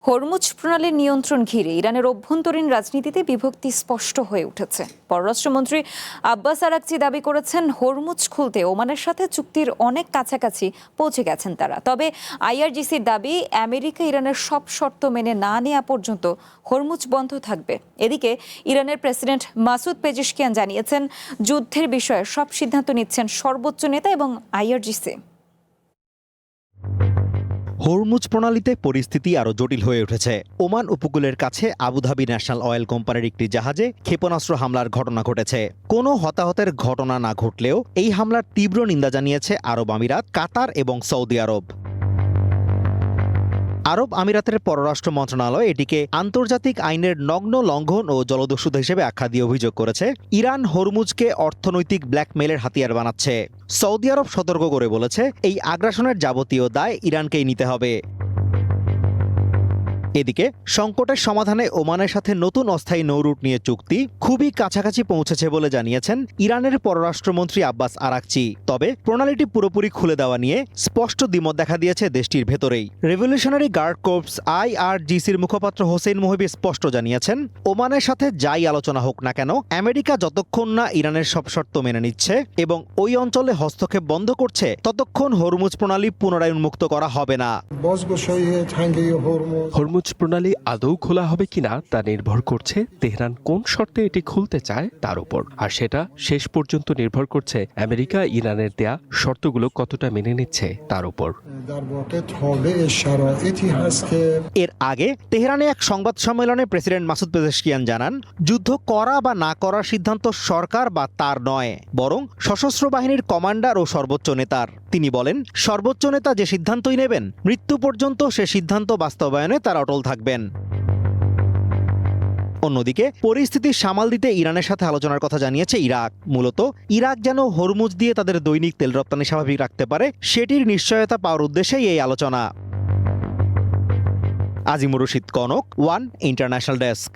Hormuz প্রণালীর নিয়ন্ত্রণ ঘিরে ইরানের অভ্যন্তরীণ রাজনীতিতে বিভক্তি স্পষ্ট হয়ে উঠেছে। পররাষ্ট্রমন্ত্রী আব্বাস আরাকচি দাবি করেছেন, হরমুজ খুলতে ওমানের সাথে চুক্তির অনেক কাছাকাছি পৌঁছে গেছেন তারা। তবে আইআরজিসির দাবি, আমেরিকা ইরানের সব শর্ত মেনে না নেওয়া পর্যন্ত হরমুজ বন্ধ থাকবে। এদিকে ইরানের প্রেসিডেন্ট মাসুদ পেজিশকিয়ান জানিয়েছেন, যুদ্ধের বিষয়ে সব সিদ্ধান্ত নিচ্ছেন সর্বোচ্চ নেতা এবং আইআরজিসি। হরমুজ প্রণালীতে পরিস্থিতি আরও জটিল হয়ে উঠেছে। ওমান উপকূলের কাছে আবুধাবি ন্যাশনাল অয়েল কোম্পানির একটি জাহাজে ক্ষেপণাস্ত্র হামলার ঘটনা ঘটেছে। কোনো হতাহতের ঘটনা না ঘটলেও এই হামলার তীব্র নিন্দা জানিয়েছে আরব আমিরাত, কাতার এবং সৌদি আরব। আরব আমিরাতের পররাষ্ট্র মন্ত্রণালয় এটিকে আন্তর্জাতিক আইনের নগ্ন লঙ্ঘন ও জলদস্যুতা হিসেবে আখ্যা দিয়ে অভিযোগ করেছে, ইরান হরমুজকে অর্থনৈতিক ব্ল্যাকমেইলের হাতিয়ার বানাচ্ছে। সৌদি আরব সতর্ক করে বলেছে, এই আগ্রাসনের যাবতীয় দায় ইরানকেই নিতে হবে। এদিকে সংকটের সমাধানে ওমানের সাথে নতুন অস্থায়ী নৌরুট নিয়ে চুক্তি খুবই কাছাকাছি পৌঁছেছে বলে জানিয়েছেন ইরানের পররাষ্ট্রমন্ত্রী আব্বাস আরাকচি। তবে প্রণালীটি পুরোপুরি খুলে দেওয়া নিয়ে স্পষ্ট দ্বিমত দেখা দিয়েছে দেশটির ভেতরেই। রেভলিউশনারি গার্ড কোর্পস আইআরজিসির মুখপাত্র হোসেন মোহিবি স্পষ্ট জানিয়েছেন, ওমানের সাথে যাই আলোচনা হোক না কেন, আমেরিকা যতক্ষণ না ইরানের সব শর্ত মেনে নিচ্ছে এবং ওই অঞ্চলে হস্তক্ষেপ বন্ধ করছে, ততক্ষণ হরমুজ প্রণালী পুনরায় উন্মুক্ত করা হবে না। হরমুজ প্রণালী আদৌ খোলা হবে কিনা তা নির্ভর করছে তেহরান কোন শর্তে এটি খুলতে চায় তার উপর, আর সেটা শেষ পর্যন্ত নির্ভর করছে আমেরিকা ইরানের দেয়া শর্তগুলো কতটা মেনে নিচ্ছে তার উপর। এর আগে তেহরানে এক সংবাদ সম্মেলনে প্রেসিডেন্ট মাসুদ পেজেশকিয়ান জানান, যুদ্ধ করা বা না করার সিদ্ধান্ত সরকার বা তার নয়, বরং সশস্ত্র বাহিনীর কমান্ডার ও সর্বোচ্চ নেতার। তিনি বলেন, সর্বোচ্চ নেতা যে সিদ্ধান্তই নেবেন, মৃত্যু পর্যন্ত সে সিদ্ধান্ত বাস্তবায়নে তারা অটল থাকবেন। অন্যদিকে পরিস্থিতি সামাল দিতে ইরানের সাথে আলোচনার কথা জানিয়েছে ইরাক। মূলত ইরাক যেন হরমুজ দিয়ে তাদের দৈনিক তেল রপ্তানি স্বাভাবিক রাখতে পারে, সেটির নিশ্চয়তা পাওয়ার উদ্দেশ্যেই এই আলোচনা। Azimur Rashid Kanak, one international desk.